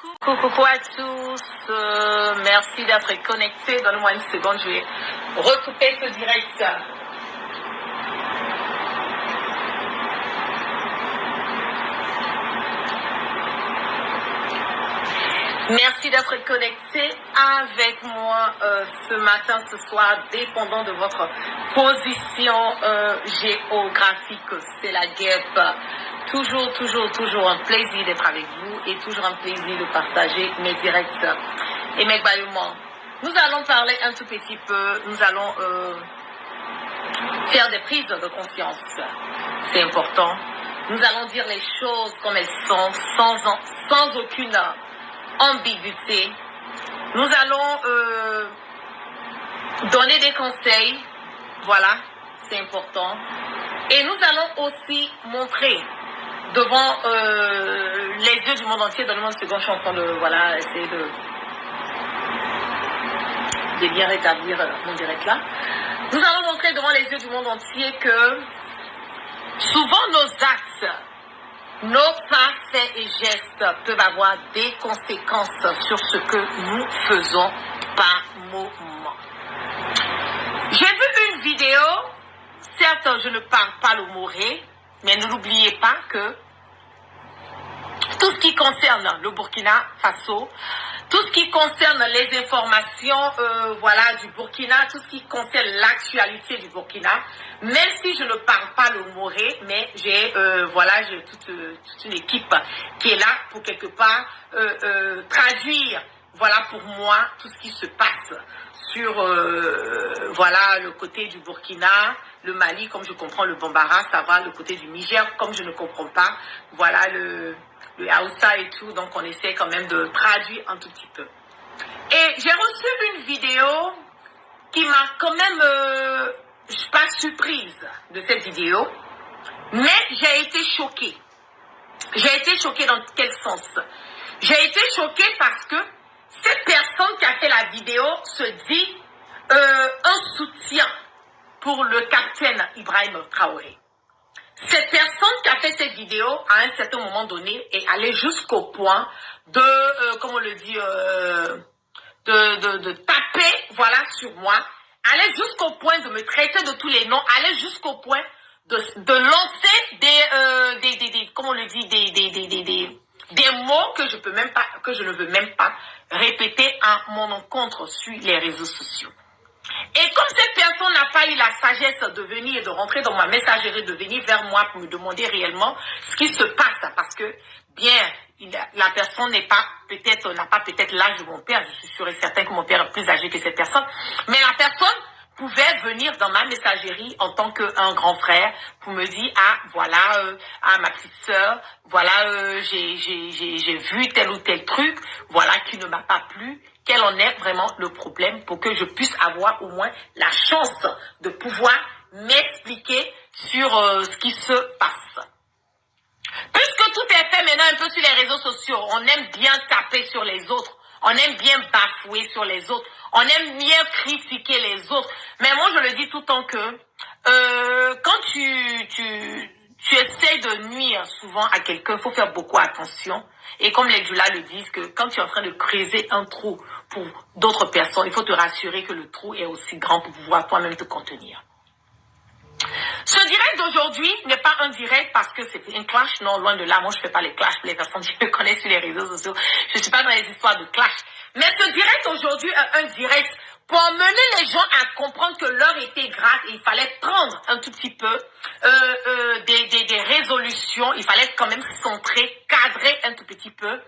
Coucou à tous, merci d'être connectés. Donne-moi une seconde, je vais recouper ce direct. Merci d'être connecté avec moi ce matin, ce soir, dépendant de votre position géographique. C'est la guêpe. Toujours un plaisir d'être avec vous et toujours un plaisir de partager mes directs et mes baillements. Nous allons parler un tout petit peu, nous allons faire des prises de conscience. C'est important. Nous allons dire les choses comme elles sont, sans aucune ambiguïté. Nous allons donner des conseils, voilà, c'est important. Et nous allons aussi montrer devant les yeux du monde entier. Donne-moi une seconde, je suis en train de, voilà, essayer de bien rétablir mon direct là. Nous allons montrer devant les yeux du monde entier que souvent nos actes, nos pas, faits et gestes peuvent avoir des conséquences sur ce que nous faisons par moment. J'ai vu une vidéo, certes je ne parle pas le moré, mais ne l'oubliez pas que tout ce qui concerne le Burkina Faso, tout ce qui concerne les informations voilà, du Burkina, tout ce qui concerne l'actualité du Burkina, même si je ne parle pas le moré, mais j'ai voilà, j'ai toute une équipe qui est là pour quelque part traduire voilà, pour moi tout ce qui se passe sur voilà, le côté du Burkina, le Mali, comme je comprends le Bambara, ça va, le côté du Niger, comme je ne comprends pas, voilà, le Hausa et tout, donc on essaie quand même de traduire un tout petit peu. Et j'ai reçu une vidéo qui m'a quand même, je suis pas surprise de cette vidéo, mais j'ai été choquée. J'ai été choquée dans quel sens? J'ai été choquée parce que cette personne qui a fait la vidéo se dit un soutien pour le capitaine Ibrahim Traoré. Cette personne qui a fait cette vidéo, à un certain moment donné, est allée jusqu'au point de, comme on le dit, de taper, voilà, sur moi, aller jusqu'au point de me traiter de tous les noms, aller jusqu'au point de lancer des comme on le dit, des mots que je peux même pas, que je ne veux même pas répéter à mon encontre sur les réseaux sociaux. Et comme cette personne n'a pas eu la sagesse de venir et de rentrer dans ma messagerie, de venir vers moi pour me demander réellement ce qui se passe, parce que bien, la personne n'a pas peut-être l'âge de mon père, je suis sûre et certain que mon père est plus âgé que cette personne, mais la personne pouvait venir dans ma messagerie en tant qu'un grand frère pour me dire, ah voilà, ma petite sœur, voilà, j'ai vu tel ou tel truc, voilà, qui ne m'a pas plu, quel en est vraiment le problème pour que je puisse avoir au moins la chance de pouvoir m'expliquer sur ce qui se passe. Puisque tout est fait maintenant un peu sur les réseaux sociaux, on aime bien taper sur les autres, on aime bien bafouer sur les autres, on aime bien critiquer les autres. Mais moi, je le dis tout le temps que quand tu essaies de nuire souvent à quelqu'un, il faut faire beaucoup attention. Et comme les Djula le disent, que quand tu es en train de creuser un trou pour d'autres personnes, il faut te rassurer que le trou est aussi grand pour pouvoir toi-même te contenir. Ce direct d'aujourd'hui n'est pas un direct parce que c'est un clash, non, loin de là. Moi, je ne fais pas les clashs pour les personnes qui me connaissent sur les réseaux sociaux. Je ne suis pas dans les histoires de clash. Mais ce direct aujourd'hui est un direct pour amener les gens à comprendre que l'heure était grave et il fallait prendre un tout petit peu des résolutions. Il fallait quand même centrer, cadrer un tout petit peu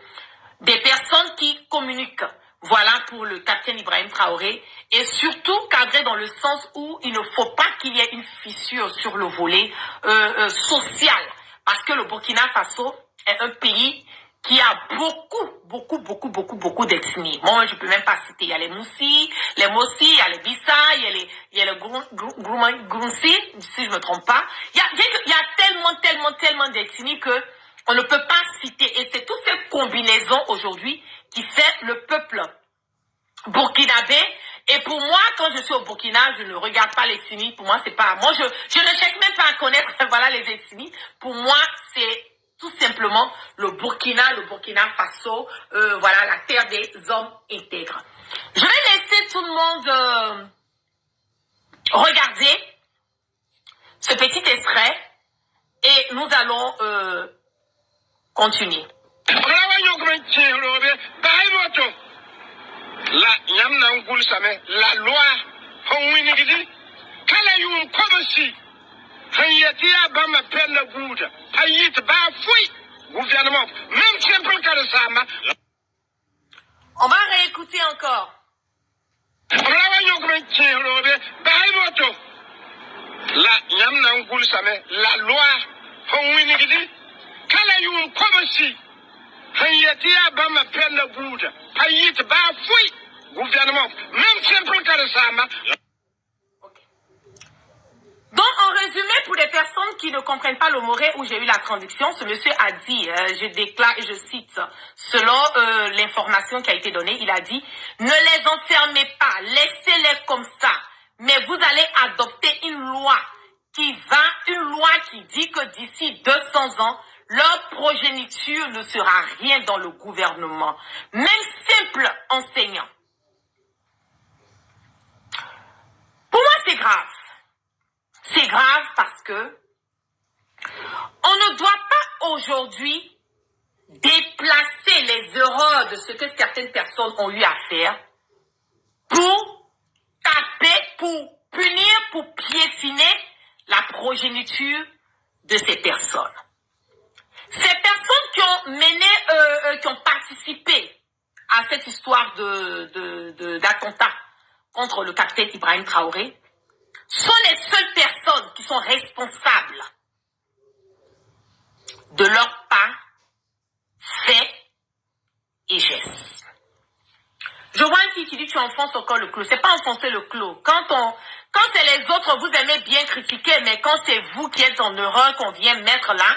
des personnes qui communiquent. Voilà pour le capitaine Ibrahim Traoré, et surtout cadré dans le sens où il ne faut pas qu'il y ait une fissure sur le volet social, parce que le Burkina Faso est un pays qui a beaucoup d'ethnies. Moi, je peux même pas citer. Il y a les Moussi, il y a les Bissa, il y a le Grunsi, si je me trompe pas. Il y a tellement d'ethnies que on ne peut pas citer. Et c'est toutes ces combinaisons aujourd'hui qui fait le peuple burkinabé. Et pour moi, quand je suis au Burkina, je ne regarde pas les ethnies. Pour moi, c'est pas... Moi, je ne cherche même pas à connaître voilà, les ethnies. Pour moi, c'est tout simplement le Burkina Faso, voilà, la terre des hommes intègres. Je vais laisser tout le monde regarder ce petit extrait et nous allons continuer. La loi, gouvernement, même simple que le Sama. On va réécouter encore. La loi, gouvernement, même simple que le Sama. Donc, en résumé, pour les personnes qui ne comprennent pas le moré où j'ai eu la traduction, ce monsieur a dit, je déclare et je cite, selon l'information qui a été donnée, il a dit, ne les enfermez pas, laissez-les comme ça, mais vous allez adopter une loi qui dit que d'ici 200 ans, leur progéniture ne sera rien dans le gouvernement, même simple enseignant. Pour moi, c'est grave. C'est grave parce que on ne doit pas aujourd'hui déplacer les erreurs de ce que certaines personnes ont eu à faire pour taper, pour punir, pour piétiner la progéniture de ces personnes. Ces personnes qui ont mené, qui ont participé à cette histoire d'attentat contre le capitaine Ibrahim Traoré sont les seules personnes qui sont responsables de leurs pas, faits et gestes. Je vois un qui dit tu enfonces encore le clou. C'est pas enfoncer le clou. Quand c'est les autres, vous aimez bien critiquer, mais quand c'est vous qui êtes en erreur, qu'on vient mettre là,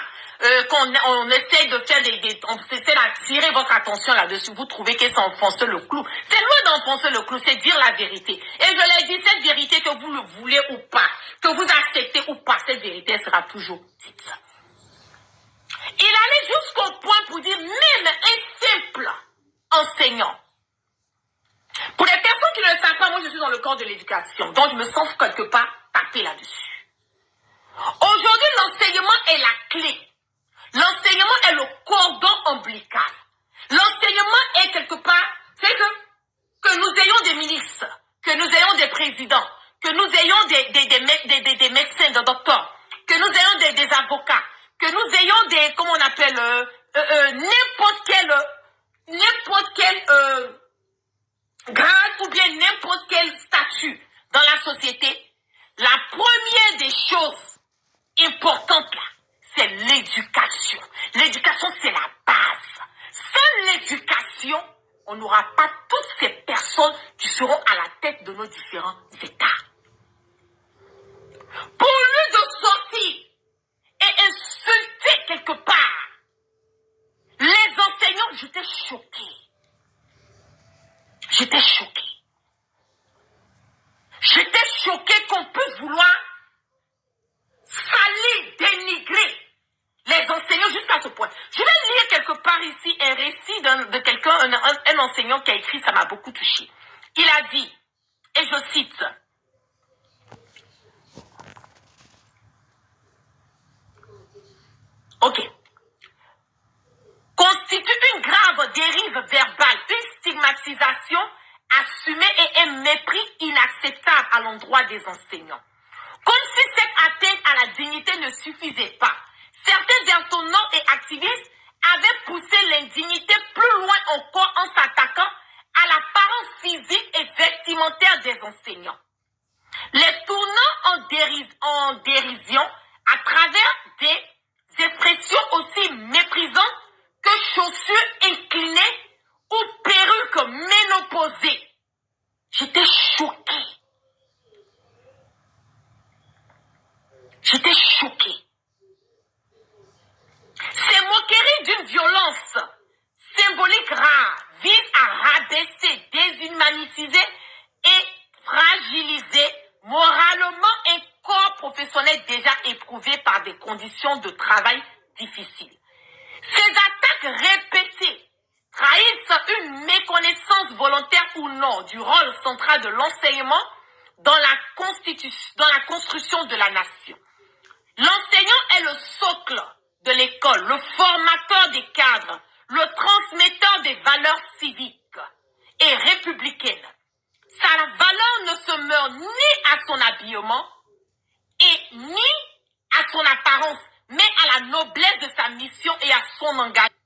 qu'on essaie de faire on essaie d'attirer votre attention là-dessus, vous trouvez que c'est enfoncer le clou. C'est loin d'enfoncer le clou, c'est dire la vérité. Et je l'ai dit, cette vérité, que vous le voulez ou pas, que vous acceptez ou pas, cette vérité sera toujours dite. Il allait jusqu'au point pour dire, même un simple enseignant. Pour les personnes qui ne le savent pas, moi je suis dans le corps de l'éducation, donc je me sens quelque part tapée là-dessus. Aujourd'hui, l'enseignement est la clé. L'enseignement est le cordon ombilical. L'enseignement est quelque part, c'est que nous ayons des ministres, que nous ayons des présidents, que nous ayons des médecins, des docteurs, que nous ayons des avocats, que nous ayons des, comment on appelle, n'importe quel grade ou bien n'importe quel statut dans la société. La première des choses importantes là, c'est l'éducation. L'éducation, c'est la base. Sans l'éducation, on n'aura pas toutes ces personnes qui seront à la tête de nos différents États. Pour lui de sortir et insulter quelque part les enseignants, j'étais choquée. J'étais choquée. J'étais choquée qu'on puisse vouloir salir, dénigrer les enseignants jusqu'à ce point. Je vais lire quelque part ici un récit de quelqu'un, un enseignant qui a écrit, ça m'a beaucoup touché. Il a dit, et je cite, ok, constitue une grave dérive verbale, une stigmatisation assumée et un mépris inacceptable à l'endroit des enseignants. Comme si cette atteinte à la dignité ne suffisait pas, certains internautes et activistes avaient poussé l'indignité plus loin encore en s'attaquant à l'apparence physique et vestimentaire des enseignants. Les tournant en dérision à travers des expressions aussi méprisantes que chaussures inclinées ou perruques ménopausées. J'étais choquée. J'étais choquée. Ces moqueries d'une violence symbolique rare visent à rabaisser, déshumaniser et fragiliser moralement un corps professionnel déjà éprouvé par des conditions de travail difficiles. attaques répétées trahissent une méconnaissance volontaire ou non du rôle central de l'enseignement dans la construction de la nation. L'enseignant est le socle de l'école, le formateur des cadres, le transmetteur des valeurs civiques et républicaines. Sa valeur ne se meurt ni à son habillement et ni à son apparence, mais à la noblesse de sa mission et à son engagement.